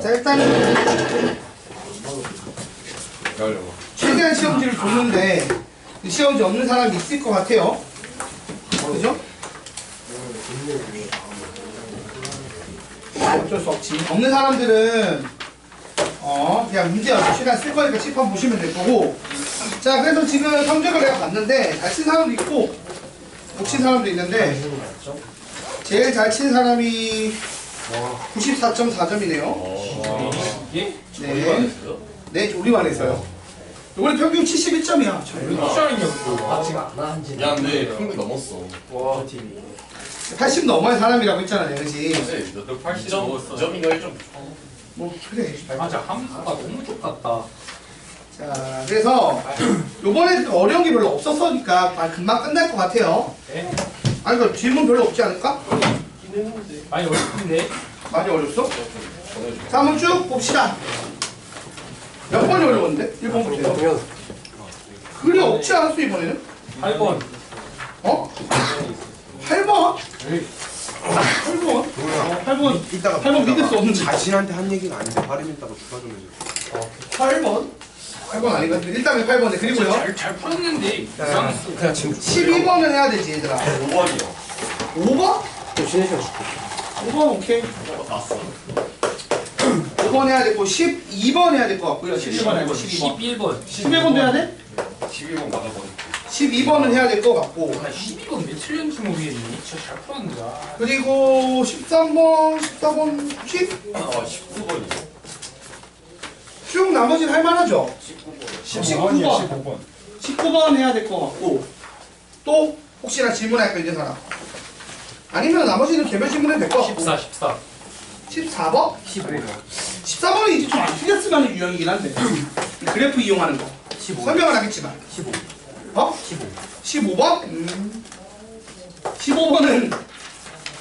자, 일단 최대한 시험지를 줬는데 시험지 없는 사람이 있을 것 같아요. 그죠? 어쩔 수 없지. 없는 사람들은 그냥 문제 없이 최대한 쓸 거니까 칩 한번 보시면 될 거고. 자, 그래서 지금 성적을 내가 봤는데 잘 친 사람도 있고 못 친 사람도 있는데 제일 잘 친 사람이 94.4점이네요. 예? 네. 네, 우리만 했어요. 이번에 평균 71점이야. 야, 근데 평균 넘었어. 80 넘어야 사람이라고 했잖아요, 그치? 너도 80점인가 1점. 뭐, 그래. 맞아, 함수가 너무 똑같다. 자, 그래서 요번에 어려운 게 별로 없었으니까 금방 끝날 것 같아요. 네? 아니, 그 질문 별로 없지 않을까? 많이 어렵던데? 많이 어렵어? 자, 한번 쭉 봅시다. 몇 번이 어려웠는데? 1번 볼게요. 그리 없지 않았어, 이번에는? 8번. 어? 8번? 네. 8번? 8번. 이따가 8번 믿을 수 없는 자신한테 한 얘기가 아닌데 발음 있다고 추가 좀 해줘. 8번? 8번 아닌가? 일단은 8번에 그리고요. 잘 풀었는데 이상했어. 그냥 지금 12번은 해야 되지, 얘들아. 5번이요. 5번? 신의 시간 줄게. 5번 오케이. 났어. 5번 해야 되고 12번 해야 될 것 같고요. 12번 해야 돼. 12번. 11번. 11번도 해야 돼? 12번 맞아버렸고. 12번은 해야 될 것 같고. 나 12번 왜 틀렸는지 모르겠니? 진짜 잘 풀었는데. 그리고 13번, 14번, 10? 19번이요. 쭉 나머지는 할 만하죠? 19번. 19번. 19번 해야 될 것 같고. 또 혹시나 질문할 거 있는 사람? 아니면 나머지는 개별 질문해도 될 것 같고. 14. 14번? 14번은 이제 좀 안 틀렸으면 하는 유형이긴 한데. 그래프 이용하는 거. 15. 설명은 하겠지만. 15. 어? 15번? 15번은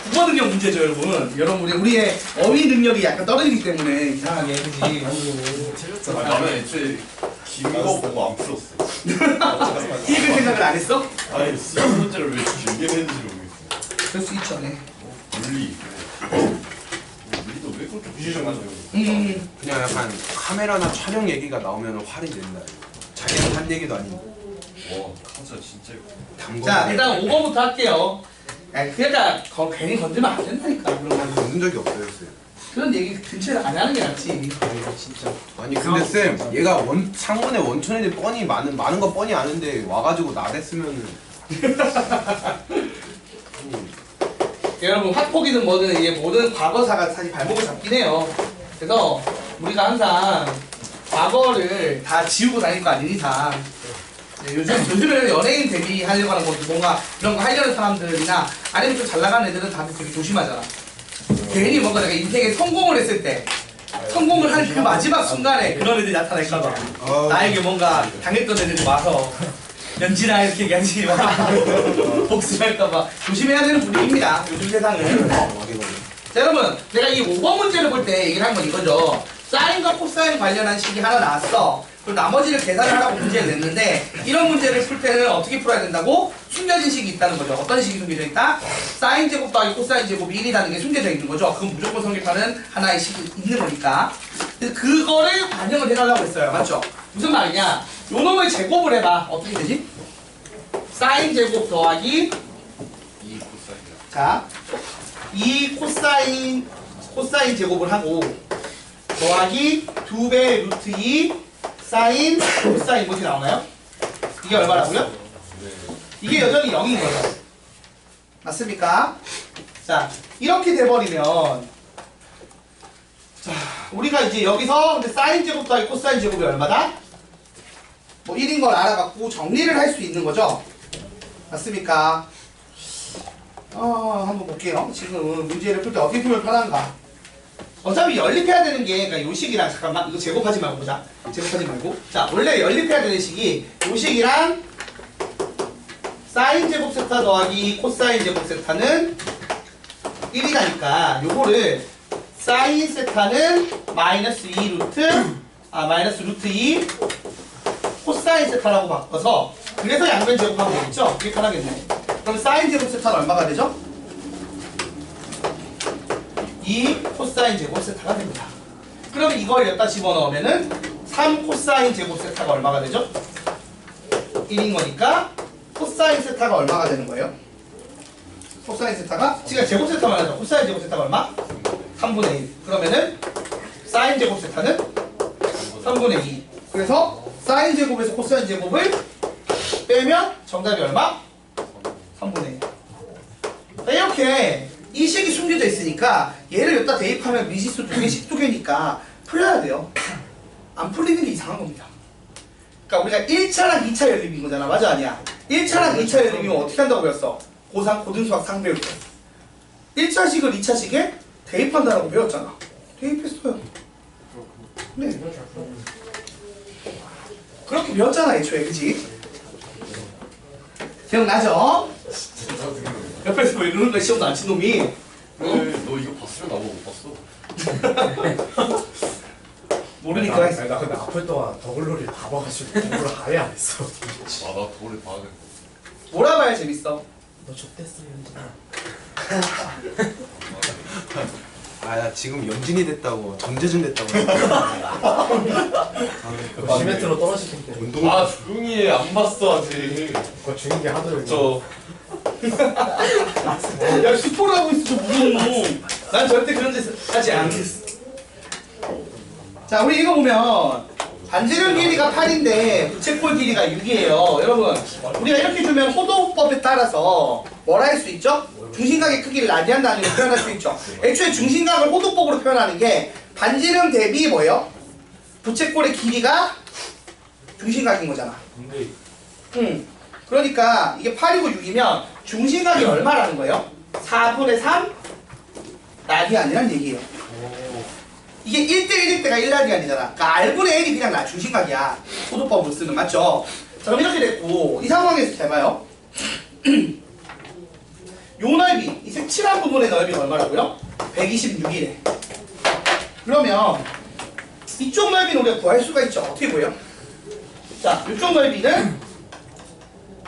국어 능력 문제죠, 여러분. 여러분, 우리의 어휘 능력이 약간 떨어지기 때문에 이상하게, 그지? 나는 애초에 긴거 보고 안 풀었어. 읽을 생각을 안 했어? 아니, 수학 문제를 왜 길게 내는지 모르겠어. 그럴 수 있죠, 네. 물리. 물리도 왜 그렇게 부시셔가지고. 그냥 약간 카메라나 촬영 얘기가 나오면 화를 낸다. 자기가 한 얘기도 아닌데. 와, 카자 진짜. 담궈. 자, 일단 5번부터 할게요. 그러니까 괜히 건들면 안 된다니까, 그런 거. 본 적이 없어요, 쌤. 그런 얘기 근처에 안 하는 게 낫지. 진짜. 아니 근데 쌤, 얘가 상문에 원천애들 뻔히 많은 거 뻔히 아는데 와가지고 나댔으면은. 여러분, 학폭이든 뭐든 이게 모든 과거사가 사실 발목을 잡긴 해요. 그래서 우리가 항상 과거를 다 지우고 다닐 거 아닌 이상 요즘에는 연예인 데뷔하려고 하는 것도 뭔가 그런 거 하려는 사람들이나 아니면 좀 잘 나가는 애들은 다들 되게 조심하잖아. 괜히 뭔가 내가 인생에 성공을 했을 때 성공을 한 그 마지막 순간에 그런 애들이 나타날까봐 나에게 뭔가 당했던 애들이 와서 연진아 이렇게 얘기하지 마. 복수할까봐 조심해야 되는 분위기입니다. 요즘 세상은. 자, 여러분, 내가 이 5번 문제를 볼 때 얘기를 한 건 이거죠. 사인과 코사인 관련한 식이 하나 나왔어. 그리고 나머지를 계산을 하라고 문제를 냈는데 이런 문제를 풀 때는 어떻게 풀어야 된다고? 숨겨진 식이 있다는 거죠. 어떤 식이 숨겨져 있다? 사인 제곱 더하기 코사인 제곱이 1이라는 게 숨겨져 있는 거죠. 그건 무조건 성립하는 하나의 식이 있는 거니까. 그래서 그거를 반영을 해달라고 했어요. 맞죠? 무슨 말이냐? 요 놈을 제곱을 해봐. 어떻게 되지? 사인 제곱 더하기 2 코사인이야. 자, 2 코사인 제곱을 하고 더하기 2배 루트 2 사인 코사인 이렇게 나오나요? 이게 얼마라고요? 이게 여전히 0인 거죠. 맞습니까? 자, 이렇게 돼버리면 자, 우리가 이제 여기서 근데 사인 제곱 더하기 코사인 제곱이 얼마다? 뭐 1인 걸 알아갖고 정리를 할 수 있는 거죠. 맞습니까? 한번 볼게요. 지금 문제를 풀 때 어떻게 풀면 편한가? 어차피 연립해야 되는 게, 그러니까 요 식이랑, 잠깐만, 이거 제곱하지 말고 보자. 제곱하지 말고. 자, 원래 연립해야 되는 식이 요 식이랑 사인 제곱 세타 더하기 코사인 제곱 세타는 1이라니까 요거를 사인 세타는 마이너스 루트 2 코사인 세타라고 바꿔서 그래서 양변 제곱하면 되겠죠? 그게 편하겠네. 그럼 사인 제곱 세타는 얼마가 되죠? 2 코사인 제곱 세타가 됩니다. 그러면 이걸 여기다 집어넣으면은 3 코사인 제곱 세타가 얼마가 되죠? 1인 거니까 코사인 세타가 얼마가 되는 거예요? 코사인 세타가 지금 제곱 세타만 하죠. 코사인 제곱 세타가 얼마? 3분의 1. 그러면은 사인 제곱 세타는 3분의 2. 그래서 사인 제곱에서 코사인 제곱을 빼면 정답이 얼마? 3분의 1. 이렇게 이 식이 숨겨져 있으니까 얘를 여기다 대입하면 미지수 2개씩 2개니까 풀려야 돼요. 안 풀리는 게 이상한 겁니다. 그러니까 우리가 1차랑 2차 연립인 거잖아. 맞아 아니야? 1차랑 2차 연립이면 어떻게 한다고 배웠어? 고3 고등수학 상배울 때 1차식을 2차식에 대입한다라고 배웠잖아. 대입했어요. 네. 그렇게 배웠잖아 애초에. 그치? 기억나죠? 옆에서 왜 이러는 거야 시험도 안 친 놈이. 너 이거 봤으면 나보고 못 봤어. 모르니까 나, 했어. 나 근데 아플 동안 더글로리 다 봐가지고 공부를 아예 안 했어. 나 그거를 봐야 돼. 몰아봐야 재밌어. 너 좆됐어 연진아. 아 나 지금 연진이 됐다고 전재준 됐다고 시멘트로 떨어질 텐데. 운동 아 조용히 해. 안 봤어 아직. 그거 주는 게 하도 저 야 슈퍼를 하고 있어 저 무서운 놈. 난 절대 그런 짓 하지 않겠어. 자 우리 이거 보면 반지름 길이가 8인데 부채꼴 길이가 6이에요. 여러분 우리가 이렇게 주면 호도법에 따라서 뭘 할 수 있죠? 중심각의 크기를 라디안 단위로 표현할 수 있죠. 애초에 중심각을 호도법으로 표현하는 게 반지름 대비 뭐예요? 부채꼴의 길이가 중심각인 거잖아. 근데 그러니까 이게 8이고 6이면 중심각이 얼마라는 거예요? 4분의 3 라디안이란 얘기예요. 이게 1대1일 때가 1라디안이잖아. 그러니까 R분의 L이 그냥 나 중심각이야. 호도법으로 쓰면 맞죠? 자 그럼 이렇게 됐고 이 상황에서 잘 봐요. 요 넓이, 이 색칠한 부분의 넓이가 얼마라고요? 126이래. 그러면 이쪽 넓이는 우리가 구할 수가 있죠. 어떻게 구해요? 자, 이쪽 넓이는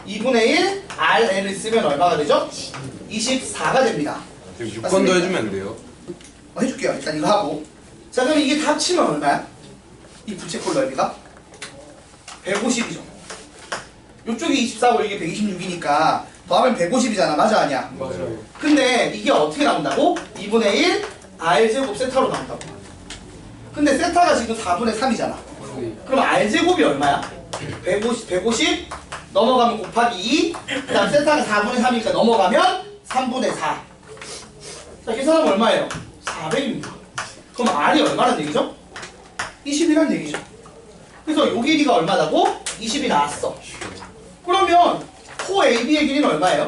2분의 1 RL을 쓰면 얼마가 되죠? 24가 됩니다. 6번 더 해주면 안 돼요? 해줄게요. 일단 이거 하고. 자, 그럼 이게 다 합치면 얼마야? 이 부채꼴 넓이가? 150이죠. 이쪽이 24고 이게 126이니까 더하면 150이잖아. 맞아 아니야? 맞아요. 근데 이게 어떻게 나온다고? 2분의 1 R제곱 세타로 나온다고. 근데 세타가 지금 4분의 3이잖아. 그럼 R제곱이 얼마야? 150 넘어가면 곱하기 2. 그 다음 세타가 4분의 3이니까 넘어가면 3분의 4. 자, 계산하면 얼마예요? 400입니다. 그럼 R이 얼마란 얘기죠? 20이란 얘기죠. 그래서 요 길이가 얼마다고? 20이 나왔어. 그러면 코 AB의 길이는 얼마예요?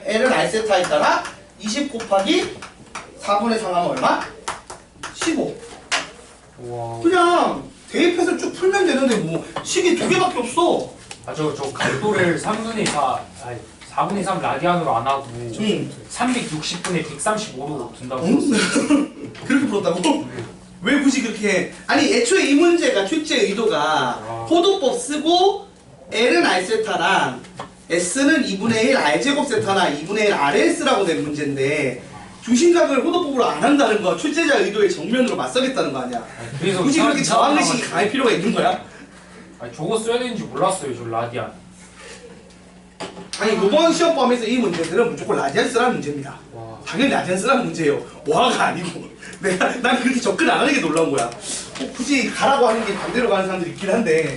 L은 R세타에 따라 20 곱하기 4분의 3 하면 얼마? 15. 와. 그냥 대입해서 쭉 풀면 되는데 뭐 식이 2개밖에 없어. 저 각도를 3분의 4, 아니 4분의 3 라디안으로 안 하고 360분의 135로 둔다고. 그렇게 풀었다고? 왜 굳이 그렇게 아니 애초에 이 문제가 출제 의도가 호도법 쓰고 L은 R세타랑 S는 2분의 1 R제곱 세타나 2분의 1 RS라고 된 문제인데 중심각을 호도법으로 안 한다는 거 출제자 의도의 정면으로 맞서겠다는 거 아니야. 그래서 굳이 그렇게 이상- 저항의식이 강할 필요가 있는 거야? 아니 저거 써야 되는지 몰랐어요. 저 라디안. 아니 이번 시험 포함해서 이 문제들은 무조건 라디안 쓰라는 문제입니다. 와. 당연히 라디안 쓰라는 문제예요. 와가 아니고 난 그렇게 접근 안 하는 게 놀라운 거야. 굳이 가라고 하는 게 반대로 가는 사람들이 있긴 한데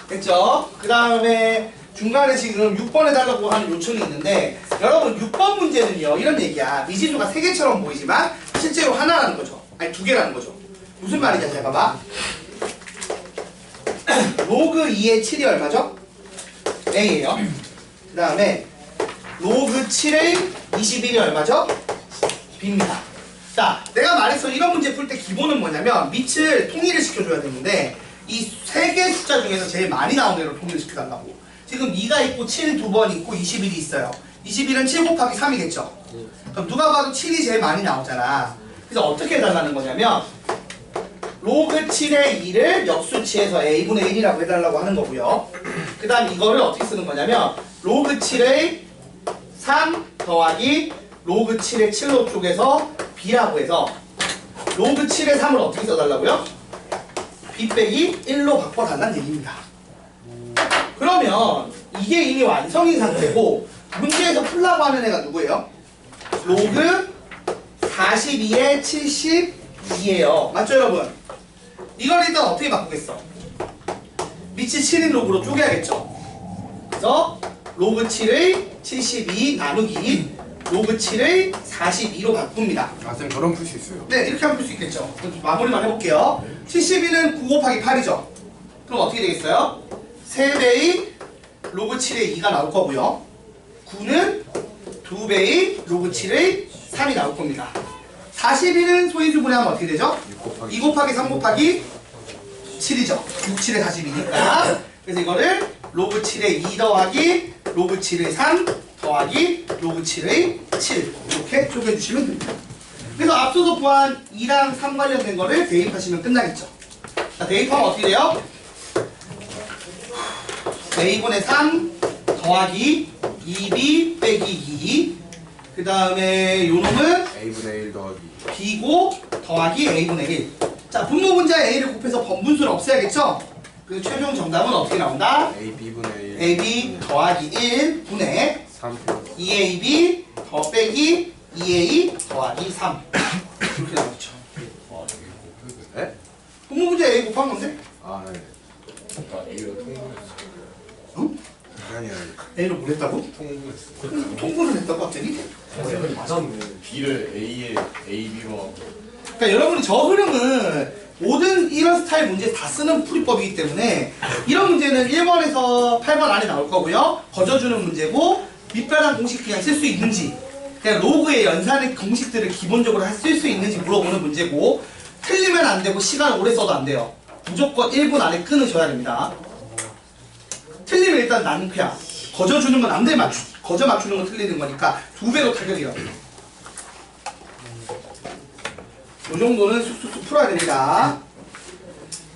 됐죠? 그 다음에 중간에 지금 6번 해달라고 하는 요청이 있는데 여러분 6번 문제는요 이런 얘기야. 미지수가 3개처럼 보이지만 실제로 하나라는 거죠. 아니 2개라는 거죠. 무슨 말이냐 잘 봐봐. 로그 2의 7이 얼마죠? A예요. 그 다음에 로그 7의 21이 얼마죠? B입니다. 자, 내가 말했어 이런 문제 풀 때 기본은 뭐냐면 밑을 통일을 시켜줘야 되는데 이 3개 숫자 중에서 제일 많이 나오는 애로 통일을 시켜달라고. 지금 2가 있고 7 2번 있고 21이 있어요. 21은 7 곱하기 3이겠죠? 그럼 누가 봐도 7이 제일 많이 나오잖아. 그래서 어떻게 해달라는 거냐면 로그 7의 2를 역수치해서 a분의 1이라고 해달라고 하는 거고요. 그 다음 이거를 어떻게 쓰는 거냐면 로그 7의 3 더하기 로그 7의 7로 쪼개서 b라고 해서 로그 7의 3을 어떻게 써달라고요? b 빼기 1로 바꿔달라는 얘기입니다. 그러면 이게 이미 완성인 상태고 문제에서 풀라고 하는 애가 누구예요? 로그 42에 72예요. 맞죠 여러분? 이걸 일단 어떻게 바꾸겠어? 밑이 7인 로그로 쪼개야겠죠? 그래서 로그 7의 72 나누기 로그 7의 42로 바꿉니다. 아 쌤 저런 풀 수 있어요. 네, 이렇게 하면 풀 수 있겠죠. 그럼 마무리만 해볼게요. 72는 9 곱하기 8이죠. 그럼 어떻게 되겠어요? 3배의 로그 7의 2가 나올 거고요. 9는 2배의 로그 7의 3이 나올 겁니다. 42는 소인수분해하면 어떻게 되죠? 2 곱하기 3 곱하기 7이죠. 6, 7의 42니까. 그래서 이거를 로그 7의 2 더하기 로그 7의 3 더하기 로그 7의 7 이렇게 쪼개주시면 됩니다. 그래서 앞서서 구한 2랑 3 관련된 거를 대입하시면 끝나겠죠. 자, 대입하면 어떻게 돼요? a분의 3 더하기 2b 빼기 2 그 다음에 요놈은 a분의 1 더하기 b고 더하기 a분의 1. 자, 분모 분자에 a를 곱해서 번분수를 없애야겠죠? 그래서 최종 정답은 어떻게 나온다? a b분의 1 ab 더하기 1분의 3 2ab 더 빼기 2a 더하기 3 이렇게 나오죠. 에? 분모 분자에 a 곱한 건데? 아 네. 아, A가 통분했어. 응? 아니 a를 뭘 했다고? 통분했어. 통분을 했다고 갑자기? 맞았네. B를 A에 AB로 하고. 그러니까 여러분이 저 흐름은 모든 이런 스타일 문제 다 쓰는 풀이법이기 때문에 이런 문제는 1번에서 8번 안에 나올 거고요. 거저주는 문제고 밑변환 공식 그냥 쓸 수 있는지 그냥 로그의 연산의 공식들을 기본적으로 쓸 수 있는지 물어보는 문제고 틀리면 안 되고 시간 오래 써도 안 돼요. 무조건 1분 안에 끊으셔야 됩니다. 틀리면 일단 낭패야. 거저주는 건 남들 거저 맞추는 건 틀리는 거니까 2배로 타격이라고. 이 정도는 쑥쑥 풀어야 됩니다.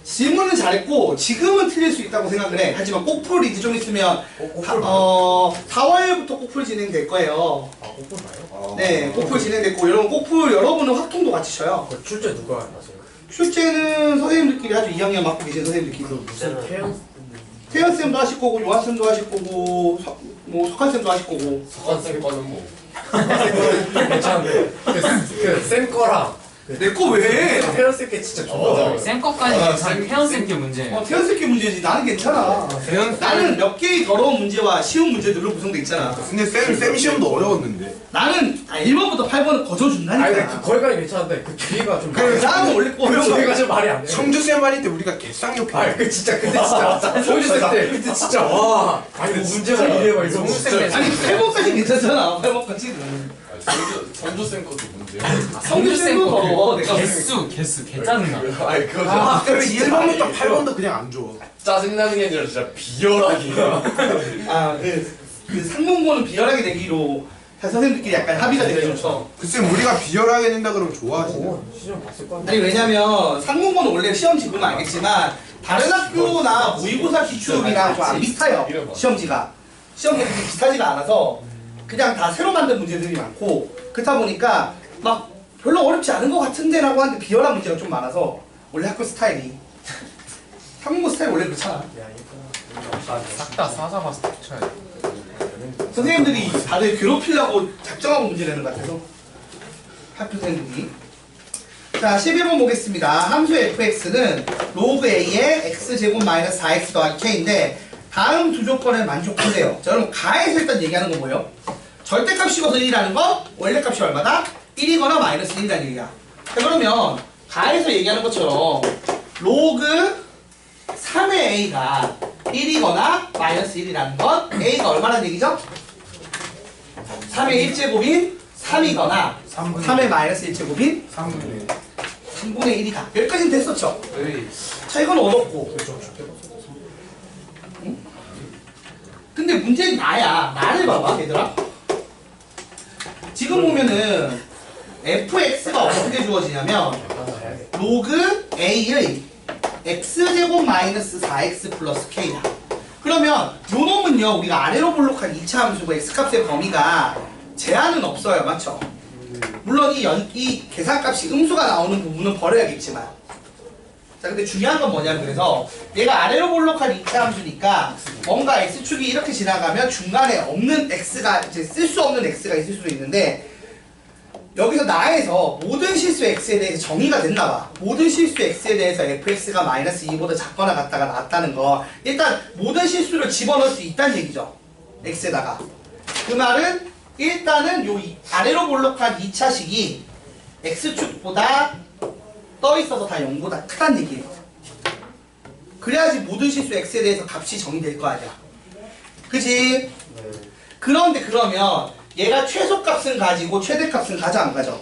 질문은 잘했고 지금은 틀릴 수 있다고 생각을 해. 하지만 꼭풀 이제 좀 있으면 4월부터 꼭풀 진행될 거예요. 아, 오픈가요? 네, 꼭풀 진행됐고 여러분 꼭풀 여러분은 확통도 같이 쳐요. 그 출제 누가 하세요? 출제는 선생님들끼리 하죠. 2학년 맡고 계신 선생님들끼리. 무슨 태연 태연쌤도 하실 거고 요한쌤도 하실 거고 뭐 석한쌤도 하실 거고. 석한쌤 거는 뭐. 괜찮은데 그쌤 거랑 내 거 왜? 태연 쌤께 진짜 좋아하잖아요. 쌤 것까지 괜찮아. 태연 쌤게 문제. 태연쌤께 문제지. 나는 괜찮아. 태연 나는 몇 개의 더러운 문제와 쉬운 문제들로 구성돼 있잖아. 근데 쌤 시험도 어려웠는데. 나는 1번부터 8번은 아니 거저준다니까. 근데 그 거기까지 괜찮은데 그 뒤가 좀 그 다음은 원래 어려운 뒤가 거야. 좀 말이 안 돼. 청주 쌤 할때 우리가 개쌍욕해. 아니 그 진짜 근데 진짜 보여줬을 때 그때 진짜 와 아니 뭐 문제가 이래 막 이러고 진짜. 아니 8번까지 괜찮잖아. 8번까지는. 선주쌤 것도 문제야. 성주쌤도 더러워. 내가 개수 개짜증나. 아니 그거 그러면 1번부터 8번도 그냥 안 줘. 짜증나는 게 아니라 진짜 비열하게. 그 상문고는 비열하게 내기로 선생님들끼리 약간 합의가 되게 좋죠. 그쌤 우리가 비열하게 낸다 그러면 좋아하시냐? 시험 봤을 거 아니 왜냐면 상문고는 원래 시험지 보면 알겠지만 다른 학교나 모의고사 기출이랑 좀 안 비슷해요. 시험지가 그렇게 비슷하지가 않아서 그냥 다 새로 만든 문제들이 많고 그렇다 보니까 막 별로 어렵지 않은 것 같은데 라고 하는데 비열한 문제가 좀 많아서 원래 학교 스타일이 상문고 스타일 원래 그렇잖아. 싹다 싸잡아서 쳐야 돼. 선생님들이 다들 괴롭히려고 작정하고 문제 내는 것 같아서 학교 선생님들이. 자 11번 보겠습니다. 함수 fx는 로그 a의 x제곱 마이너스 4x 더하기 k인데 다음 두 조건을 만족한대요. 자 여러분 가에서 일단 얘기하는 건 뭐예요? 절대값 씹어서 1이라는 건 원래값이 얼마다? 1이거나 마이너스 1이라는 얘기야. 자 그러면 가에서 얘기하는 것처럼 로그 3의 a가 1이거나 마이너스 1이라는 건 a가 얼마라는 얘기죠? 3의 1제곱인 3이거나 3의 마이너스 1제곱인 3분의 1이다. 여기까지는 됐었죠? 자 이건 얻었고 응? 근데 문제는 나를 봐봐 얘들아. 지금 보면은 fx가 어떻게 주어지냐면 로그 a의 x제곱 마이너스 4x 플러스 k다. 그러면 요 놈은요 우리가 아래로 볼록한 2차 함수고 x값의 범위가 제한은 없어요. 맞죠? 물론 이 계산값이 음수가 나오는 부분은 버려야겠지만 자 근데 중요한 건 뭐냐 그래서 얘가 아래로 볼록한 2차 함수니까 뭔가 x축이 이렇게 지나가면 중간에 없는 x가 이제 쓸 수 없는 x가 있을 수도 있는데 여기서 나에서 모든 실수 x에 대해서 정의가 됐나봐. 모든 실수 x에 대해서 fx가 마이너스 2보다 작거나 같다가 나왔다는 거 일단 모든 실수를 집어넣을 수 있다는 얘기죠. x에다가 그 말은 일단은 요 아래로 볼록한 2차식이 x축보다 떠있어서 다 0보다 크다는 얘기예요. 그래야지 모든 실수 x에 대해서 값이 정의될 거 아니야. 그치? 그런데 그러면 얘가 최소값은 가지고 최대값은 가져 안 가져?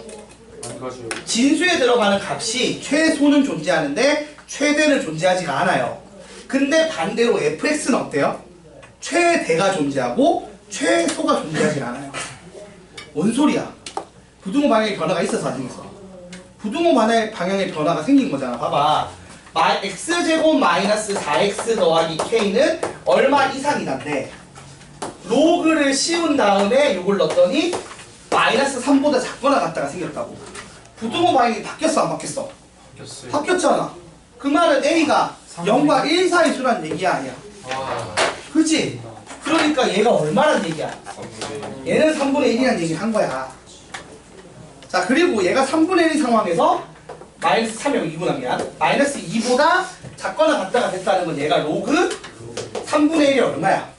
안 가져요. 진수에 들어가는 값이 최소는 존재하는데 최대는 존재하지가 않아요. 근데 반대로 fx는 어때요? 최대가 존재하고 최소가 존재하지 않아요. 뭔 소리야? 부등호 방향의 변화가 있어서 안 생겼어. 부등호 방향의 변화가 생긴 거잖아. 봐봐. x제곱 마이너스 4x 더하기 k는 얼마 이상이란데 로그를 씌운 다음에 이걸 넣었더니 마이너스 3보다 작거나 같다가 생겼다고. 부등호 방향이 바뀌었어 안 바뀌었어? 바뀌었어요. 바뀌었잖아. 그 말은 a가 0과 1 사이 수란 얘기야 아니야? 그치? 그러니까 얘가 얼마란 얘기야? 얘는 3분의 1이란 얘기를 한 거야. 자 그리고 얘가 3분의 1 상황에서 마이너스 3이 2분함이야. 마이너스 2보다 작거나 같다가 됐다는 건 얘가 로그 3분의 1이 얼마야?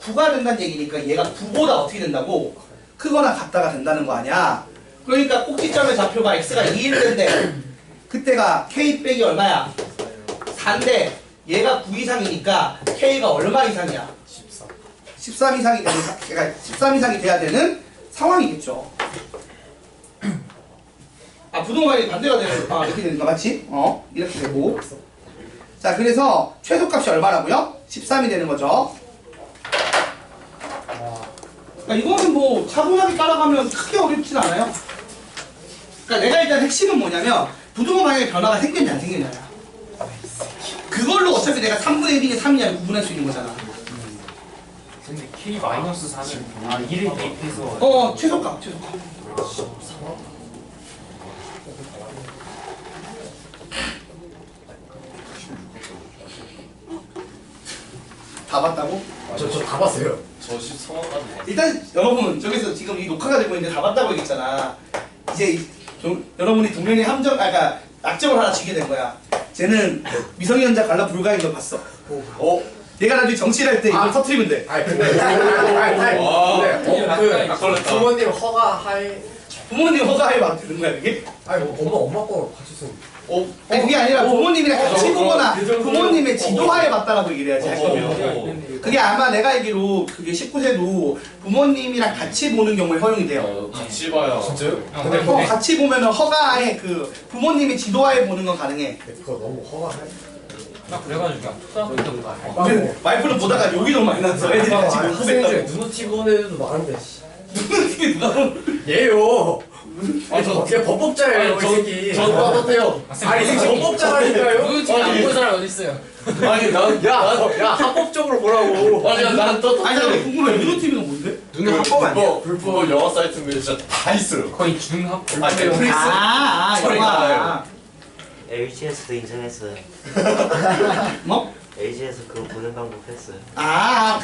9가 된다는 얘기니까 얘가 9보다 어떻게 된다고? 크거나 같다가 된다는 거 아니야? 그러니까 꼭지점의 좌표가 x가 2일 텐데 그때가 k 빼기 얼마야? 4인데 얘가 9 이상이니까 k가 얼마 이상이야? 13 이상이 되는, 그러니까 13 이상이 돼야 되는 상황이겠죠. 아, 부동산이 반대가 되는, 아, 이렇게 되는 거 맞지? 이렇게 되고. 자, 그래서 최소값이 얼마라고요? 13이 되는 거죠. 그러니까 이거는 뭐 차분하게 따라가면 크게 어렵진 않아요. 그러니까 내가 일단 핵심은 뭐냐면 부등호 방향의 변화가 생겼냐 안 생겼냐야. 그걸로 어차피 내가 3분의 1이냐 3이냐를 구분할 수 있는 거잖아. 근데 k 마이너스 4는 1을 대입해서 최소값. 다 봤다고? 저 다 봤어요. 저 13화까지 일단 여러분 저기서 지금 이 녹화가 되고 있는데 다 봤다고 얘기했잖아. 이제 여러분이 동현이 함정, 그러니까 약점을 하나 지게 된 거야. 쟤는 미성년자 관람 불가인 걸 봤어. 얘가 나중에 정치를 할 때 이걸 터트리면 돼. 부모님 허가할. 부모님 허가에 막 되는 거야 이게? 아니 엄마 거 같이 쓴. 아니 그게 아니라 부모님이랑 같이 보거나 그 정도- 부모님의 지도하에 맞다라고 얘기를 해야지 할 거면. 그게 아마 내가 알기로 그게 19세도 부모님이랑 같이 보는 경우에 허용이 돼요. 같이 봐야 진짜요? 같이 보면은 허가에 그 부모님이 지도하에 보는 건 가능해. 그거 너무 허가할. 나 그래가지고 초등학교 때부터 근데 와이프는 보다가 욕이 너무 많이 났어. 애들이 같이 못 학생 중에 보겠다고. 눈높이 보는 애들도 많은데. 이게 누가 얘요. 걔 법법자예요 이 새끼. 전 따뜻해요. 아니 이 새끼 법법자라니까요. 눈치 안 보는 사람 어디 있어요? 아니 야 합법적으로 보라고. 아니 난 아니 따뜻해요. 잠깐 궁금해. 유도 TV는 뭔데? 눈은 합법 아니야? 불법 영화 사이트인데 진짜 다 있어요. 거의 중학 아 넷플릭스 영화. 알아요. LG에서도 인정했어요. 뭐? LG에서 그거 보는 방법 했어요.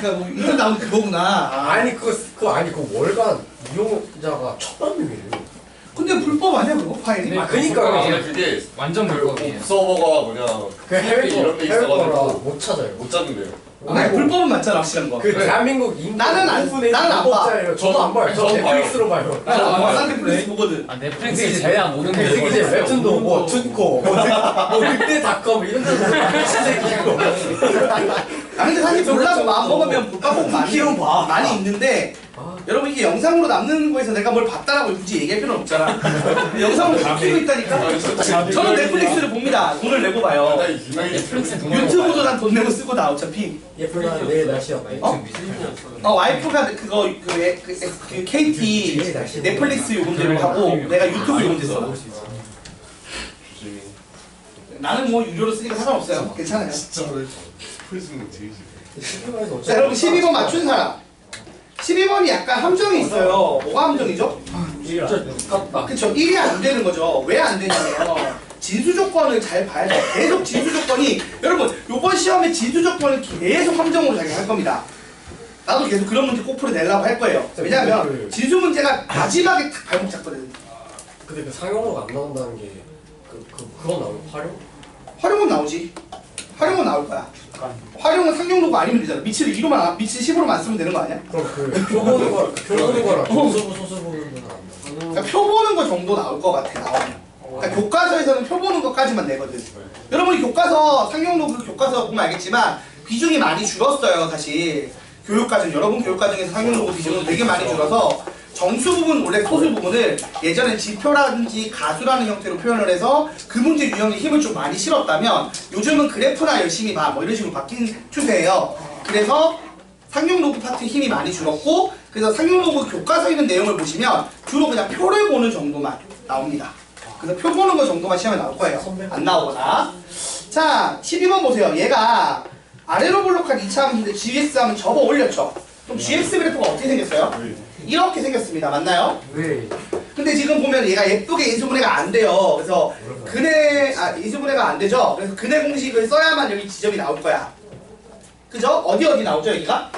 그뭐 인터 나오는 그거구나. 아니 그거 아니 그 월간 이용자가 1,000만 명이에요. 근데 불법 아니야 그거 파일이? 네. 그러니까 근데 그게 완전 불법이에요. 서버가 그냥 그 해외 이런 데 거라 있어가지고 못 찾아요. 못 찾는데요. 아니 불법은 맞잖아 확실한 거. 그 대한민국 인구 나는 안- 5분의 나는 안 봐. 법자예요. 저도 안 봐요. 저 저도 봐요. 넷플릭스로 봐요. 나 넷플릭스 보거든. 아 넷플릭스 제야 모든 게 그 이제 웹툰도 뭐 툰코 뭐 늑대닷컴 이런 데서 미친 새끼고. 아 근데 사실 보려고 마음 먹으면 볼 방법 많이 있는데 여러분 이게 영상으로 남는 거에서 내가 뭘 봤다라고 굳이 얘기할 필요는 없잖아. 영상으로 찍히고 있다니까. 저는 넷플릭스를 봅니다. 돈을 내고 봐요. 넷플릭스 유튜브도 난 돈 내고 쓰고 나 어차피. 예쁘나 내일 날씨 어때? 와이프가 그거 그 KT 넷플릭스 요금제로 하고 내가 유튜브 요금제 써. 나는 뭐 유료로 쓰니까 상관없어요. 괜찮아요. 진짜 스프리스는 되게 싫어. 자 여러분 12번 맞춘 사람. 12번이 약간 함정이 있어요. 뭐가 함정이죠? 진짜 똑같다. 그쵸? 1이 안 되는 거죠. 왜 안 되냐면 진수 조건을 잘 봐야 돼. 계속 진수 조건이 여러분 요번 시험에 진수 조건을 계속 함정으로 작용할 겁니다. 나도 계속 그런 문제 꼭 풀어내려고 할 거예요. 왜냐면 진수 문제가 마지막에 딱 발목 잡거든. 근데 그 상용어가 안 나온다는 게 그건 나오는 활용? 활용은 나오지. 활용은 나올 거야. 활용은 상용도가 아니면 되잖아. 미치를 2로만 미치 10으로만 쓰면 되는 거 아니야? 그럼 표 보는 거랑 교수부 소수 보는 거는 안 나와. 그러니까 표 보는 거 정도 나올 것 같아. 나오면. 그러니까 교과서에서는 표 보는 것까지만 내거든. 여러분이 교과서 상용도 그 교과서 보면 알겠지만 비중이 많이 줄었어요. 사실 교육과정 여러분 교육과정에서 상용도 비중은 되게 많이 줄어서 정수 부분 원래 소수 부분을 예전에 지표라든지 가수라는 형태로 표현을 해서 그 문제 유형에 힘을 좀 많이 실었다면 요즘은 그래프나 열심히 봐 뭐 이런 식으로 바뀐 추세예요. 그래서 상용 로그 파트에 힘이 많이 줄었고 그래서 상용 로그 교과서에 있는 내용을 보시면 주로 그냥 표를 보는 정도만 나옵니다. 그래서 표 보는 거 정도만 시험에 나올 거예요. 안 나오거나. 자 12번 보세요. 얘가 아래로 블록한 2차 함수인데 GX 하면 접어 올렸죠. 그럼 GX 그래프가 어떻게 생겼어요? 이렇게 생겼습니다. 맞나요? 네. 근데 지금 보면 얘가 예쁘게 인수분해가 안 돼요. 그래서 인수분해가 안 되죠. 그래서 근해 공식을 써야만 여기 지점이 나올 거야. 그죠? 어디 나오죠 여기가?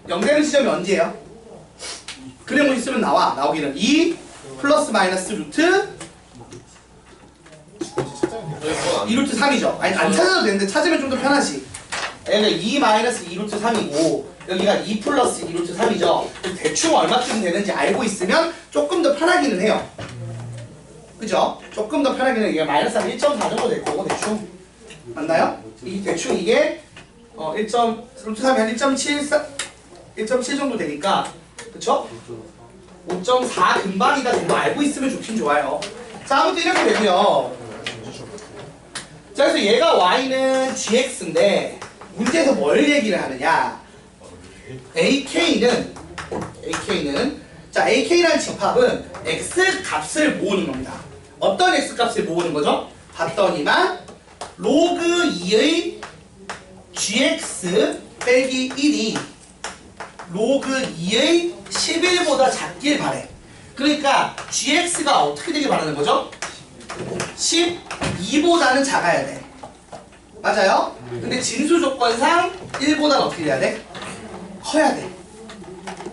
0되는 지점이 언제예요? 근해 공식 쓰면 나오기는 2 플러스 마이너스 루트 2 루트 3이죠. 아니 안 찾아도 되는데 찾으면 좀 더 편하지. 여기가 2 마이너스 2 루트 3이고 여기가 2 플러스 2 루트 3이죠. 대충 얼마쯤 되는지 알고 있으면 조금 더 편하기는 해요. 그죠? 조금 더 편하기는 이게 마이너스 한 1.4 정도 될 거고 대충 맞나요? 대충 이게 1. 루트 3이 한 1.7 정도 되니까 그쵸? 5.4 금방이다 정도 알고 있으면 좋긴 좋아요. 자 아무튼 이렇게 되고요. 자 그래서 얘가 y는 gx인데 문제에서 뭘 얘기를 하느냐 AK는 자 AK라는 집합은 X 값을 모으는 겁니다. 어떤 X 값을 모으는 거죠? 봤더니만 로그 2의 GX 빼기 1이 로그 2의 11보다 작길 바래. 그러니까 GX가 어떻게 되길 바라는 거죠? 12보다는 작아야 돼. 맞아요? 근데 진수 조건상 1보다는 어떻게 돼야 돼? 커야 돼.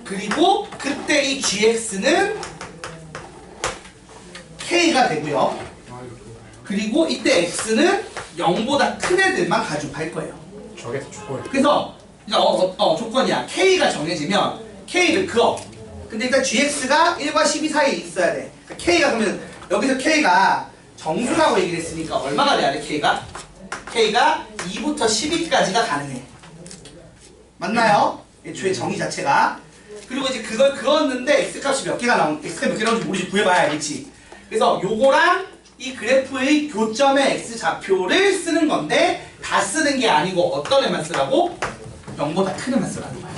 그리고 그때 이 GX는 K가 되고요. 그리고 이때 X는 0보다 큰 애들만 가져갈 거예요. 저게 조건. 그래서 조건이야. K가 정해지면 K를 그어. 근데 일단 GX가 1과 12 사이에 있어야 돼. 그러니까 K가 그러면 여기서 K가 정수라고 얘기를 했으니까 얼마가 돼야 돼? K가 2부터 12까지가 가능해. 맞나요? 애초에 정의 자체가. 그리고 이제 그걸 그었는데 X값이 몇 개가 X가 몇 개 나오는지 모르지 구해봐야 알겠지. 그래서 요거랑 이 그래프의 교점의 X좌표를 쓰는 건데 다 쓰는 게 아니고 어떤 애만 쓰라고? 0보다 큰 애만 쓰라는 거야.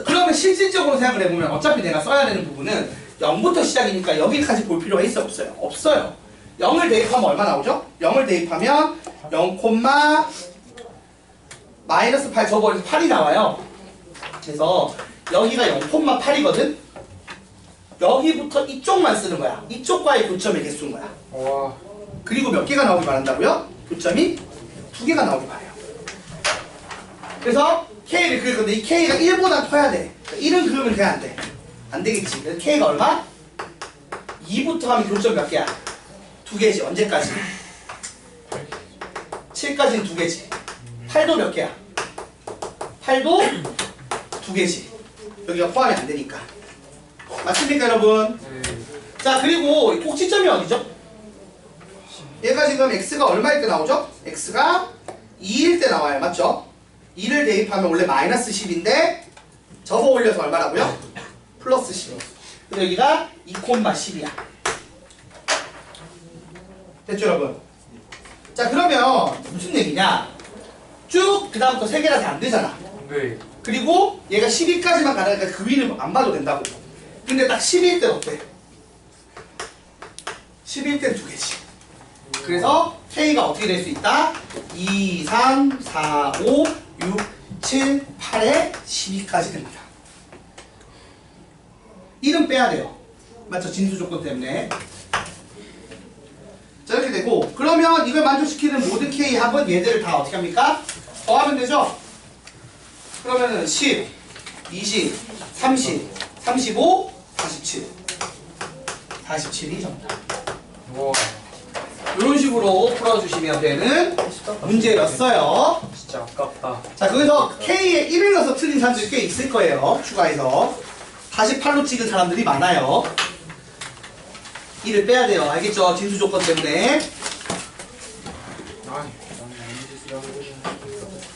그러면 실질적으로 생각을 해보면 어차피 내가 써야 되는 부분은 0부터 시작이니까 여기까지 볼 필요가 있어 없어요? 없어요. 0을 대입하면 얼마 나오죠? 0을 대입하면 0, 마이너스 8 접어버려서 8이 나와요. 그래서 여기가 0,8이거든? 여기부터 이쪽만 쓰는 거야. 이쪽과의 교점의 개수인 거야. 와. 그리고 몇 개가 나오길 바란다고요? 교점이 2개가 나오길 바래요. 그래서 K를 그릴 건데 이 K가 1보다 커야 돼. 1은 그으면 돼, 안 돼? 안 되겠지. 그래서 K가 얼마? 2부터 하면 교점 몇 개야? 2개지. 언제까지? 7까지는 2개지. 8도 몇 개야? 8도 2개지. 여기가 포함이 안 되니까. 맞습니까, 여러분? 자, 그리고 꼭지점이 어디죠? 얘가 지금 X가 얼마일 때 나오죠? X가 2일 때 나와요. 맞죠? 2를 대입하면 원래 마이너스 10인데 접어 올려서 얼마라고요? 플러스 10. 그래서 여기가 2,10이야. 됐죠, 여러분? 자, 그러면 무슨 얘기냐? 쭉 그 다음부터 3개라서 안 되잖아. 네. 그리고 얘가 12까지만 가다니까 그 위를 안 봐도 된다고. 근데 딱 12일 때는 어때? 12일 때는 2개지. 그래서 K가 어떻게 될 수 있다? 2, 3, 4, 5, 6, 7, 8에 12까지 됩니다. 1은 빼야 돼요. 맞죠? 진수 조건 때문에. 자, 이렇게 되고, 그러면 이걸 만족시키는 모든 K 합은 얘들을 다 어떻게 합니까? 더하면 되죠? 그러면은 10, 20, 30, 35, 47. 47이 정답. 우와 이런 식으로 풀어주시면 되는 문제였어요. 진짜 아깝다. 자, 거기서 K에 1을 넣어서 틀린 사람들이 꽤 있을 거예요. 추가해서. 48로 찍은 사람들이 많아요. 1을 빼야 돼요. 알겠죠? 진수 조건 때문에.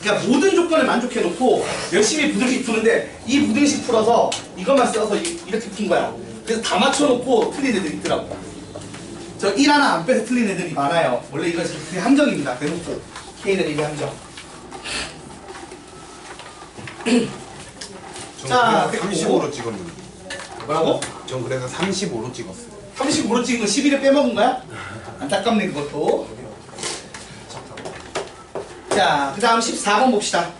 그러니까 모든 조건을 만족해놓고 열심히 부등식 푸는데 이 부등식 풀어서 이것만 써서 이렇게 푼 거야. 그래서 다 맞춰놓고 틀린 애들이 있더라고. 저 1 하나 안 빼서 틀린 애들이 많아요. 원래 이건 그게 함정입니다. 대놓고 K는 이게 함정. 자, 전 35로 찍었는데. 뭐라고? 전 그래서 35로 찍었어요. 35로 찍은 거 11을 빼먹은 거야? 안타깝네 그것도. 자, 그 다음 14번 봅시다.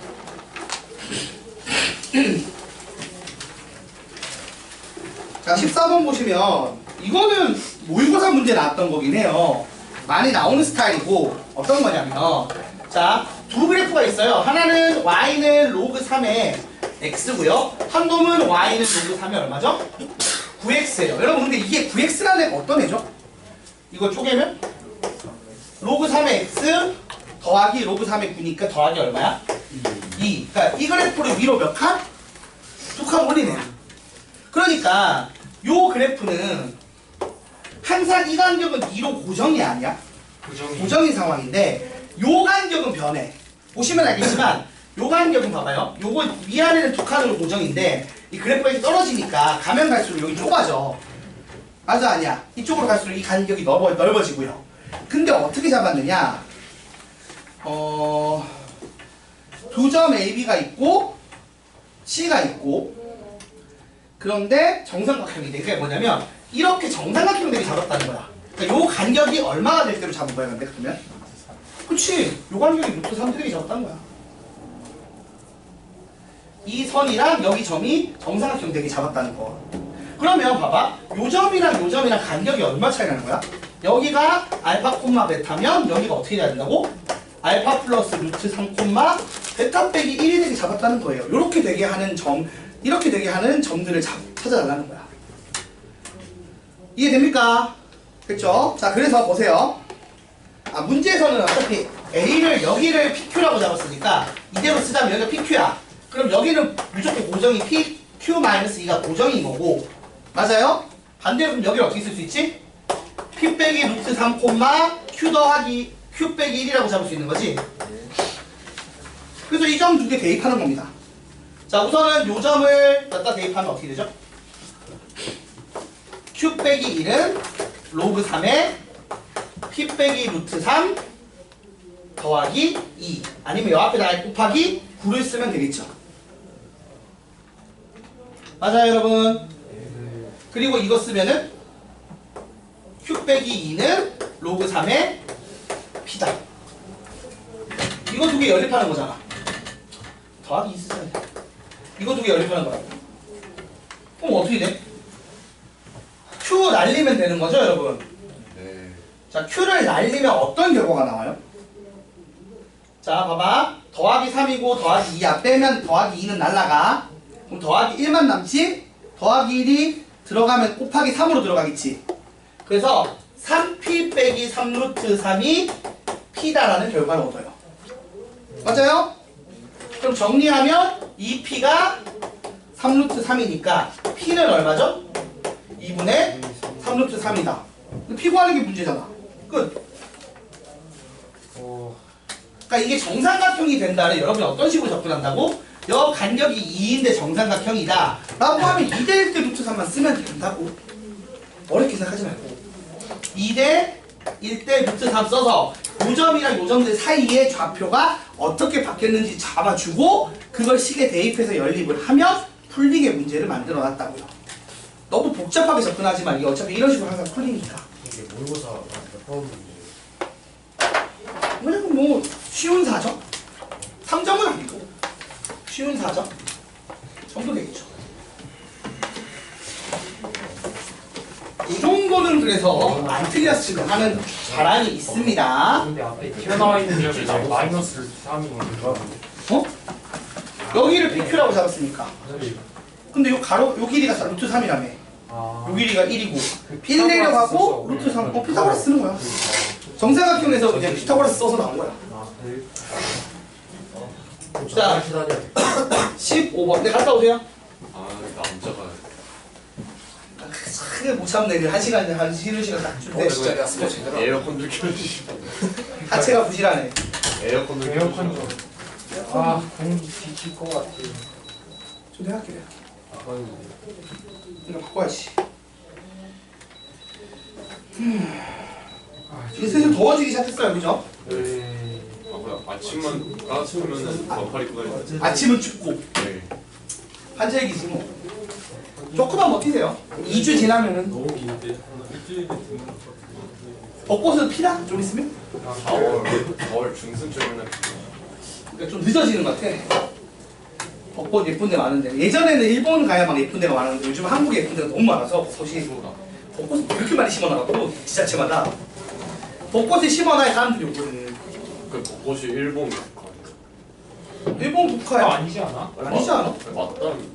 자, 14번 보시면 이거는 모의고사 문제 나왔던 거긴 해요. 많이 나오는 스타일이고 어떤 거냐면 자, 두 그래프가 있어요. 하나는 y는 로그 3의 x고요. 한 놈은 y는 로그 3의 얼마죠? 9x예요. 여러분 근데 이게 9x라는 애가 어떤 애죠? 이거 쪼개면 로그 3의 x 더하기 로그 3의 9니까 더하기 얼마야? 2. 그러니까 이 그래프를 위로 몇 칸? 2칸 올리네요. 그러니까 요 그래프는 항상 이 간격은 2로 고정이 아니야. 고정인 상황인데 요 간격은 변해. 보시면 알겠지만 요 간격은 봐봐요. 요거 위아래는 2칸으로 고정인데 이 그래프가 이렇게 떨어지니까 가면 갈수록 여기 좁아져. 맞아 아니야? 이쪽으로 갈수록 이 간격이 넓어지고요. 근데 어떻게 잡았느냐? 두 점 AB가 있고 C가 있고 그런데 정삼각형이 돼. 그게 뭐냐면 이렇게 정삼각형 되게 잡았다는 거야. 그러니까 요 간격이 얼마가 될 때로 잡은 거야. 근데 그러면 그치 요 간격이 루트 3 되게 잡았다는 거야. 이 선이랑 여기 점이 정삼각형 되게 잡았다는 거. 그러면 봐봐 요 점이랑 간격이 얼마 차이 나는 거야? 여기가 알파 콤마 베타면 여기가 어떻게 돼야 된다고? 알파 플러스 루트 3 콤마 베타 빼기 1이 되게 잡았다는 거예요. 이렇게 되게 하는 점들을 찾아달라는 거야. 이해됩니까? 그렇죠? 자, 그래서 보세요. 문제에서는 어차피 A를 여기를 PQ라고 잡았으니까 이대로 쓰자면 여기가 PQ야. 그럼 여기는 무조건 고정이 PQ-2가 고정인 거고 맞아요? 반대로 그럼 여기를 어떻게 쓸 수 있지? P 빼기 루트 3 콤마 Q 더하기 Q 빼기 1이라고 잡을 수 있는 거지? 그래서 이 점 두 개 대입하는 겁니다. 자, 우선은 요 점을 갖다 대입하면 어떻게 되죠? Q 빼기 1은 로그 3에 P 빼기 루트 3 더하기 2 아니면 요 앞에다 곱하기 9를 쓰면 되겠죠. 맞아요 여러분? 그리고 이거 쓰면은 Q 빼기 2는 로그 3의 P다. 이거 두 개 연립하는 거잖아. 더하기 2 쓰잖아. 이거 두 개 연립하는 거라고. 그럼 어떻게 돼? Q 날리면 되는 거죠 여러분? 네. 자, Q를 날리면 어떤 결과가 나와요? 자, 봐봐. 더하기 3이고 더하기 2야. 빼면 더하기 2는 날라가. 그럼 더하기 1만 남지? 더하기 1이 들어가면 곱하기 3으로 들어가겠지. 그래서 3P 빼기 3루트 3이 P다라는 결과를 얻어요. 맞아요? 그럼 정리하면 2P가 3루트 3이니까 P는 얼마죠? 2분의 3루트 3이다. P 구하는 게 문제잖아. 끝. 그러니까 이게 정삼각형이 된다를 여러분이 어떤 식으로 접근한다고? 여 간격이 2인데 정삼각형이다 라고 하면 2대 1대 루트 3만 쓰면 된다고. 어렵게 생각하지 말고 2대 1대 루트 3 써서 요 점이랑 요 점들 사이의 좌표가 어떻게 바뀌었는지 잡아주고 그걸 식에 대입해서 연립을 하면 풀리게 문제를 만들어 놨다고요. 너무 복잡하게 접근하지 마. 이게 어차피 이런 식으로 항상 풀리니까. 이게 모의고사 몇번 왜냐면 뭐 쉬운 4점? 3점은 아니고 쉬운 4점 정도 되겠죠. 이 정도는 그래서 안 틀렸으면 하는 바람이 있습니다. 근데 앞에 튀어나와 있는 점이 마이너스 3이거든요. 어? 여기를 PQ라고 잡았으니까. 근데 요 가로 요 길이가 루트 3이라며. 요 길이가 1이고 1 내려가고 루트 3. 피타고라스 쓰는 거야. 정사각형에서 그냥 피타고라스 써서 나온 거야. 자, 15번. 네, 갔다 오세요. 아 남자가 크게 못 참네. 한 시간, 한 쉬는 시간 딱 줄때 진짜 내가 스포 제대로. 에어컨도 켜주시고 하체가 부실하네. 에어컨도 에어컨 켜주시고 좀. 아, 공기 뒤질 것 같아. 초대할게. 이거 바꿔야지. 이제 슬슬 더워지기 시작했어요, 그죠? 네. 아 뭐야 아침만 따뜻하면은 반팔 입고 다니지. 아침은 춥고 네. 한절기지 뭐. 조금만 버티세요. 2주 지나면은 벚꽃은 피나? 좀 있으면? 4월 중순쯤에는 그러니까 좀 늦어지는 것 같아. 벚꽃 예쁜 데 많은데 예전에는 일본 가야 막 예쁜 데가 많았는데 요즘 한국 예쁜 데가 너무 많아서 벚꽃이 벚꽃을 그렇게 많이 심어놔갖고 지자체마다 벚꽃을 심어놔야 사람들이 오거든. 그 벚꽃이 일본 일본 북한 북한야 아니지 않아? 아니지 않아? 맞다는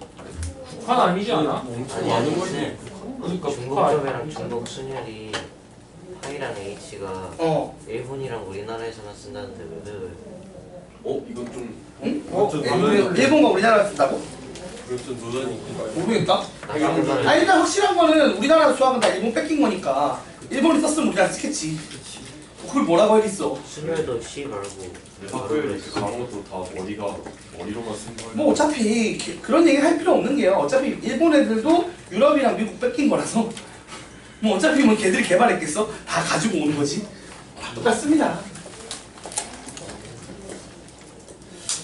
북한 아니지 않아? 엄청 아니 많은 아니 거지. 쌤 그러니까 중국 북한 점이랑 아니지 중국 순열이 파이랑 H가 어. 일본이랑 우리나라에서만 쓴다는데 왜 이건 좀 응? 이건 좀 논란이 일본과 우리나라가 쓴다고? 이건 좀 논란이 있긴 모르겠다. 양말 아 일단 확실한 거는 우리나라 수학은 다 일본 뺏긴 거니까 일본이 썼으면 우리나라 쓰겠지. 그걸 뭐라고 하겠어. 순열도 C 말고 학교에 이렇게 가는 것도 다 머리로만 쓴 거예요. 뭐 어차피 그런 얘기 할 필요 없는 게요. 어차피 일본 애들도 유럽이랑 미국 뺏긴 거라서 뭐 어차피 뭐 걔들이 개발했겠어? 다 가지고 오는 거지. 다 똑같습니다.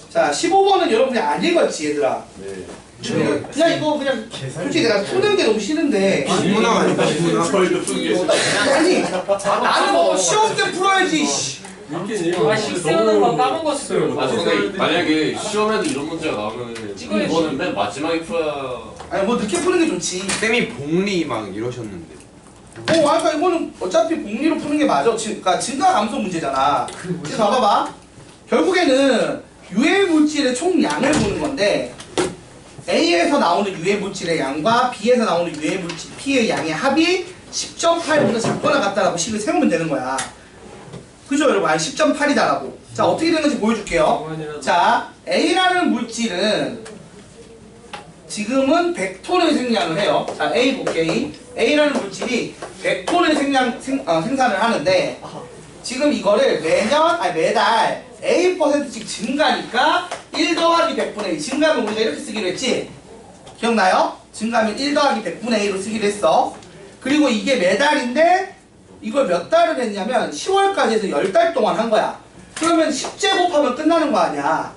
자 15번은 여러분 그냥 안 읽었지 얘들아. 네. 그냥 이거 그냥 솔직히 내가 푸는 게 너무 싫은데 비문학 아닐까 비문학? 저희도 푸기 아니 나는 뭐 시험 때 풀어야지. 씨. 아, 식세우는 거 까먹었어요. 아 근데 만약에 시험에도 이런 문제가 나오면 찍어야지. 이거는 맨 마지막에 풀어야. 아니 뭐 늦게 푸는 게 좋지. 쌤이 복리 막 이러셨는데. 그러니까 이거는 어차피 복리로 푸는 게 맞아. 그러니까 증가 감소 문제잖아. 그래서 봐봐봐. 결국에는 유해 물질의 총량을 보는 건데 A에서 나오는 유해 물질의 양과 B에서 나오는 유해 물질 P의 양의 합이 10.8보다 작거나 같다라고 식을 세우면 되는 거야. 그죠 여러분? 아니 10.8이다라고. 자 어떻게 되는지 보여줄게요. 자 A라는 물질은 지금은 100톤의 생량을 해요. 자 A 볼게. A라는 물질이 100톤의 생산을 하는데 지금 이거를 매달 A%씩 증가니까 1 더하기 100분의 1 증가면 우리가 이렇게 쓰기로 했지? 기억나요? 증가면 1 더하기 100분의 1로 쓰기로 했어. 그리고 이게 매달인데 이걸 몇 달을 했냐면 10월까지 해서 10달 동안 한 거야. 그러면 10제곱하면 끝나는 거 아니야.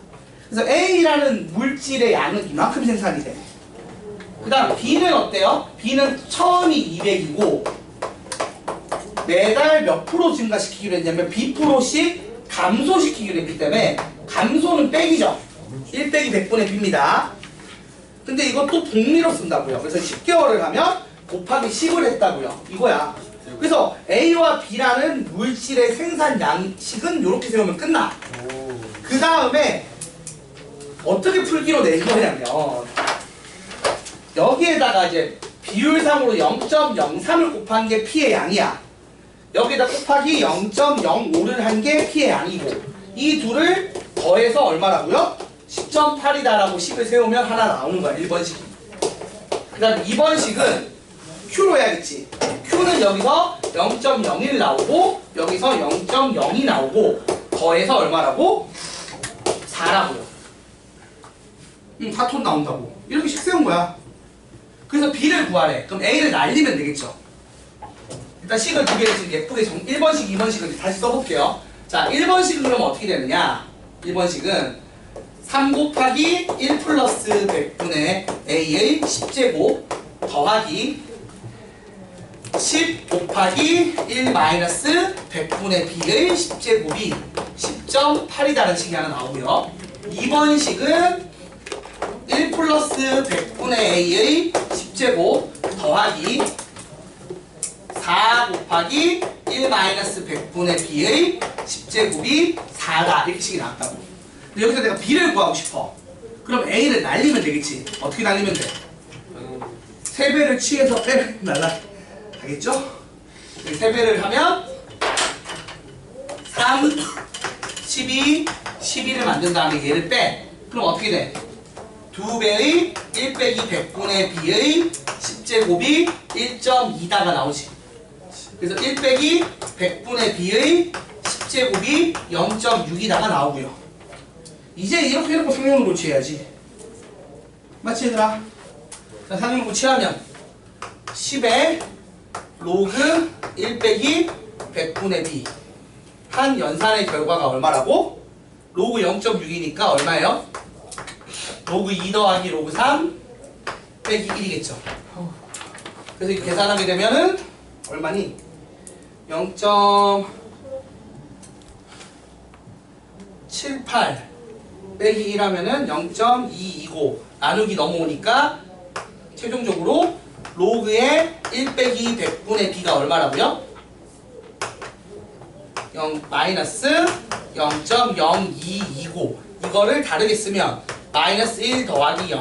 그래서 A라는 물질의 양은 이만큼 생산이 돼. 그 다음 B는 어때요? B는 처음이 200이고 매달 몇 프로 증가시키기로 했냐면 B%씩 감소시키기로 했기 때문에 감소는 빼기죠. 1 빼기 100분의 B입니다. 근데 이것도 복리로 쓴다고요. 그래서 10개월을 하면 곱하기 10을 했다고요. 이거야. 그래서 A와 B라는 물질의 생산 양식은 이렇게 세우면 끝나. 그 다음에 어떻게 풀기로 낸 거냐면 여기에다가 이제 비율상으로 0.03을 곱한 게 P의 양이야. 여기에다 곱하기 0.05를 한 게 P의 양이고 이 둘을 더해서 얼마라고요? 10.8이다라고 식을 세우면 하나 나오는 거야. 1번식이. 그 다음 2번식은 Q로 해야겠지. Q는 여기서 0.01 나오고 여기서 0.02 나오고 더해서 얼마라고? 4라고요. 4톤 나온다고. 이렇게 식 세운 거야. 그래서 B를 구하래. 그럼 A를 날리면 되겠죠. 일단 식을 두 개를 지금 예쁘게 1번식, 2번식을 다시 써볼게요. 자, 1번식은 그러면 어떻게 되느냐? 1번식은 3 곱하기 1 플러스 100분의 A의 10제곱 더하기 10 곱하기 1 마이너스 100분의 B의 10제곱이 10.8이다라는 식이 하나 나오고요. 2번식은 1 플러스 100분의 A의 10제곱 더하기 4 곱하기 1 마이너스 100분의 b의 10제곱이 4다 이렇게 식이 나왔다고. 근데 여기서 내가 b를 구하고 싶어. 그럼 a를 날리면 되겠지. 어떻게 날리면 돼? 3배를 취해서 빼면 날라가겠죠? 3배를 하면 3, 12, 12를 만든 다음에 얘를 빼. 그럼 어떻게 돼? 2배의 1 빼기 100분의 b의 10제곱이 1.2다가 나오지. 그래서 1 빼기 100분의 b의 10제곱이 0.6이다가 나오고요. 이제 이렇게 해놓고 상용을 고치해야지. 맞지 얘들아? 자, 상용을 고치하면 10에 로그 1 빼기 100분의 b 한 연산의 결과가 얼마라고? 로그 0.6이니까 얼마예요? 로그 2 더하기 로그 3 빼기 1이겠죠. 그래서 이렇게 계산하게 되면은 얼마니? 0.78 빼기 1하면은 0.225 나누기 넘어오니까 최종적으로 로그의 1 빼기 100분의 b가 얼마라고요? 마이너스 0.0225 이거를 다르게 쓰면 마이너스 1 더하기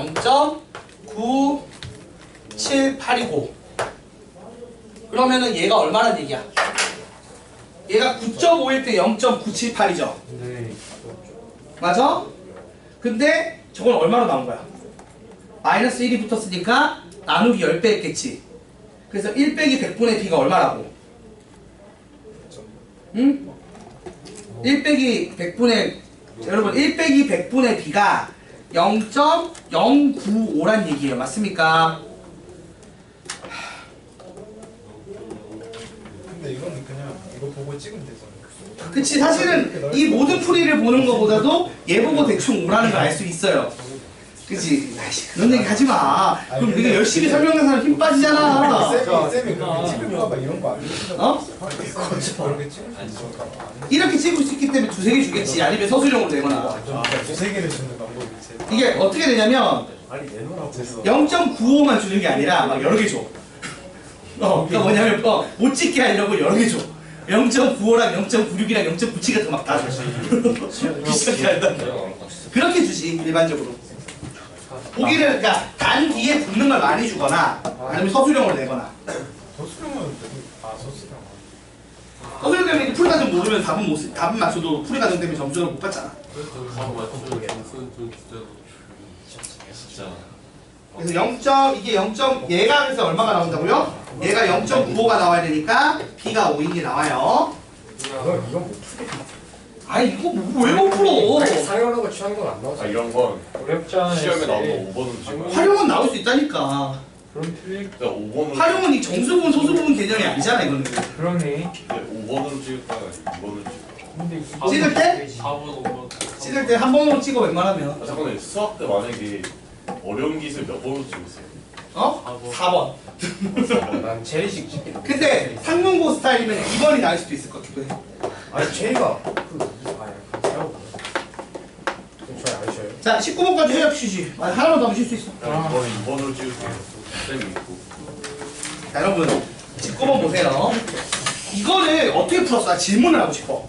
0.978이고 그러면은 얘가 얼마란 얘기야? 얘가 9.5일 때 0.978이죠? 네. 맞아? 근데 저건 얼마로 나온 거야? 마이너스 1이 붙었으니까 나누기 10배 했겠지. 그래서 1 빼기 100분의 b가 얼마라고? 응? 1 빼기 100분의 여러분 1 빼기 100분의 b가 0.095란 얘기예요. 맞습니까? 근데 이거는 그냥 이거 보고 찍으면 되잖아. 그치 사실은 이 모든 풀이를 보는 것보다도 얘 보고 대충 오라는 걸 알 수 있어요. 그치? 아이씨, 그런 얘기 하지 마. 그럼 네가 열심히 설명하는 사람 힘 빠지잖아. 쌤이 그렇게 찍을까봐 이런 거 안 해주잖아. 어? 그렇게 찍을 수 있을까봐 안 이렇게 찍을 수 있기 때문에 2-3개 주겠지. 아니면 서술형으로 내거나. 해주잖아. 두세 개를 주는 방법이 있지. 이게 어떻게 되냐면 아니 내놓으라고 해서 0.95만 주는 게 아니라 막 여러 개 줘. 그러니까 뭐냐면 못 찍게 하려고 여러 개 줘. 0.95랑 0.96이랑 0.97 같은 거 막 다 줘. 비싸게 한다. 그렇게 주지 일반적으로. 보기를 그러니까 단 뒤에 붙는 걸 많이 주거나 아니면 서술형으로 내거나. 소수령은 소수령. 서술형 때문에 풀이 과정 모르면 답은 못 쓰. 답은 맞춰도 풀이 과정 때문에 점수를 못 받잖아. 진짜. 그래서 0. 이게 0. 얘가 그래서 얼마가 나온다고요? 얘가 0.95가 나와야 되니까 b가 5인 게 나와요. 이건 못 풀겠다. 아이 이거 왜 못 풀어? 사용하는 거 취한 건 안 나오잖아. 이런 건 어렵지 않아요. 시험에 나오면 5번은 찍어. 활용은 나올 수 있다니까. 그럼 틀릴 근데 5번은 활용은 이 정수 부분 소수 부분 개념이 아니잖아 이거는. 그러네. 5번으로 찍었다가 2번을 찍어. 근데 찍을 때? 4번, 5번. 찍을 때 한 번으로 찍어 웬만하면. 아, 잠깐만 수학 때 만약에 어려운 기술 몇 번으로 찍으세요? 어? 4번. 난 제리식 찍기. 근데 상문고 스타일이면 2번이 나을 수도 있을 것 같기도 해. 아니 제이가 저희 안 쉬어요. 자 19번까지 해야 쉬지. 하나만 더 하면 쉴 수 있어. 이번에 2번으로 찍으세요. 쌤이 있고. 자 여러분 19번 보세요. 이거를 어떻게 풀었어? 나 질문을 하고 싶어.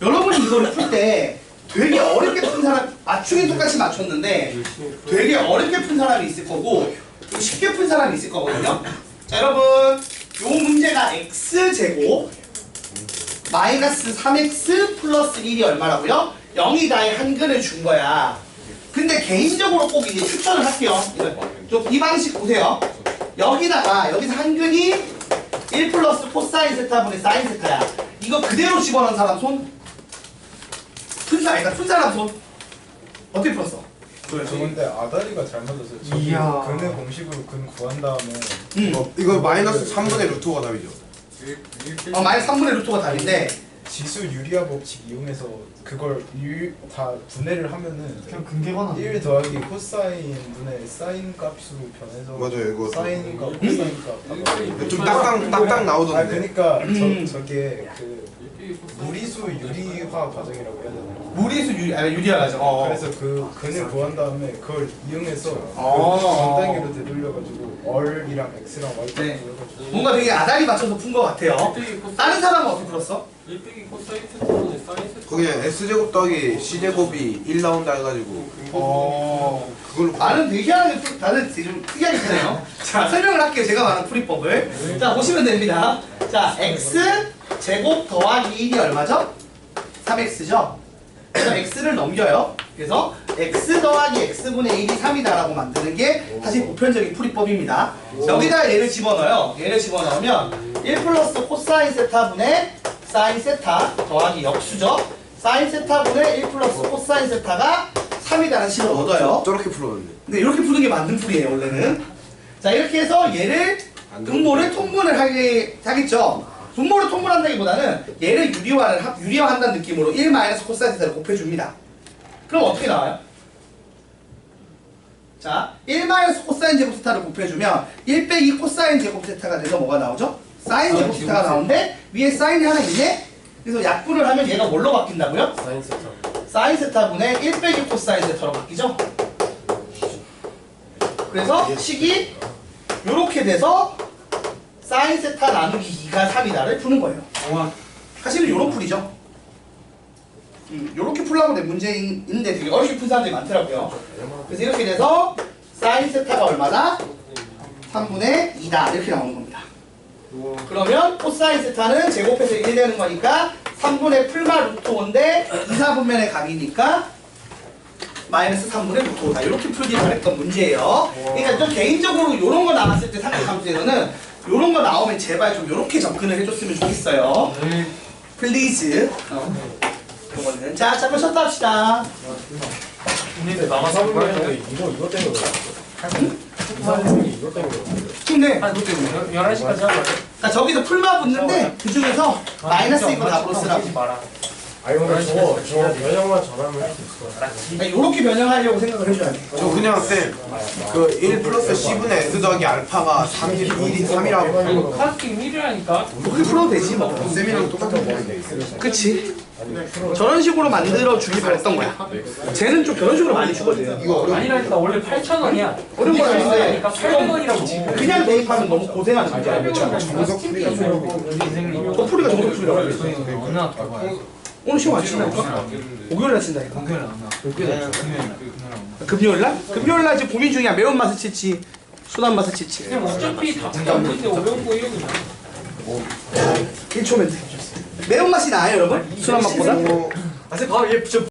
여러분이 이거를 풀 때 되게 어렵게 푼 사람 맞추긴 똑같이 맞췄는데 되게 어렵게 푼 사람이 있을 거고 좀 쉽게 푼 사람이 있을 거거든요. 자 여러분 요 문제가 x제곱 마이너스 3x 플러스 1이 얼마라고요? 0이다의 한근을 준 거야. 근데 개인적으로 꼭 이제 추천을 할게요. 좀 이 방식 보세요. 여기다가 여기서 한근이 1 플러스 코사인 세타분의 사인 세타야. 이거 그대로 집어넣은 사람 손? 푼 사람, 그러니까 푼 사람 손? 어떻게 풀었어? 근데 아다리가 잘 맞아서 저기 이야. 근의 공식으로 근 구한 다음에 이거 마이너스 3분의 루트가 답이죠. 마이너스 3분의 루트가 답인데 지수 유리화 법칙 이용해서 그걸 다 분해를 하면은 그냥 근계관한 1 더하기 코사인 분의 사인 값으로 변해서 맞아요, 이거. 사인 값, 코사인 값. 좀 딱딱 나오던데. 아 그러니까 저게 그 무리수 유리화 과정이라고 해야 되나? 무리수 유리화가죠. 그래서 그 근을 구한 다음에 그걸 이용해서 어. 전 단계로 되돌려가지고 얼이랑 x랑 y 값 네. 구해가지고 뭔가 되게 아다리 맞춰서 푼 것 같아요. 다른 사람은 어떻게 풀었어? 1빼기 코사인 세타는 사인 세타. 그게 S제곱 더하기 C제곱이 1 나온다 해가지고 그걸로 나는 되게 희한하게 다들 좀 특이하게 푸네요. 자, 설명을 할게요. 제가 말한 풀이법을. 자, 보시면 됩니다. 자, x 제곱 더하기 1이 얼마죠? 3x죠? 그래서 x를 넘겨요. 그래서 x 더하기 x분의 1이 3이다라고 만드는 게 사실 보편적인 풀이법입니다. 여기다 얘를 집어넣어요. 얘를 집어넣으면 1 플러스 코사인 세타분의 사인 세타 더하기 역수죠. 사인 세타분의 1 플러스 코사인 세타가 3이다라는 식을 얻어요. 저렇게 풀었는데. 근데 이렇게 푸는 게 맞는 풀이에요, 원래는. 자, 이렇게 해서 얘를 분모를 통분을 하겠죠. 분모를 통분한다기보다는 얘를 유리화한다는 느낌으로 1 마이너스 코사인 세타를 곱해줍니다. 그럼 어떻게 나와요? 자, 1 마이너스 코사인 제곱 세타를 곱해주면 1 빼기 코사인 제곱 세타가 돼서 뭐가 나오죠? 사인 제곱 세타가 나오는데 위에 사인이 하나 있네? 그래서 약분을 하면 얘가 뭘로 바뀐다고요? 사인 세타. 사인 세타분의 1 빼기 코사인 세타로 바뀌죠? 그래서 식이 요렇게 돼서 사인 세타 나누기 2가 3이다를 푸는 거예요. 사실은 요런 풀이죠. 요렇게 풀려고 낸 문제인데 되게 어렵게 푼 사람들이 많더라고요. 그래서 이렇게 돼서 사인 세타가 얼마다? 3분의 2다 이렇게 나오는 겁니다. 그러면 코사인 세타는 제곱해서 1 되는 거니까 3분의 풀마 루트 5인데 2사분면의 각이니까 마이너스 3분의 루트 5다 이렇게 풀기 바랬던 문제예요. 그러니까 좀 개인적으로 이런 거 나왔을 때 삼각함수에서는 이런 거 나오면 제발 좀 이렇게 접근을 해줬으면 좋겠어요. 플리즈. 이거는 자 잠깐 쉬었다 합시다. 근데 남아서 했는데 이거 때문에 그래. 이거 때문에 그래. 근데 한 11시까지 하고 자, 저기서 풀마 붙는데 그 중에서 마이너스 이거 답으로 쓰라고. 마라. 아니 근데 저 변형만 잘하면 할 수 있을 거야. 이렇게 변형하려고 생각을 해줘야 돼. 저 그냥 쌤그 1 플러스 C분의 S 더하기 알파가 1이 3이라고. 카스팅 1이라니까. 그렇게 풀어도 되지 뭐. 쌤이랑 똑같은 거. 그치? 저런 식으로 만들어 주길 바랬던 거야. 쟤는 좀 저런 식으로 많이 주거든. 아니라니까 원래 8,000원이야. 어려운 거 아닌데 그러니까 800원이라고 지금. 그냥 대입하면 너무 고생하는 문제야. 정석 풀이가 너 풀이가 정석 풀이라고 그랬어. 오늘 시험 안 친다니까? 목요일날 친다니까? 금요일날? 금요일날 지금 고민 중이야. 매운맛을 칠지 순한 맛을 칠지. 그냥 어차피 다 없는데 어려운 거예요 그냥. 1초면 돼. 매운맛이 나아요 여러분? 순한 맛보다? 아, 쌤, 얘 진짜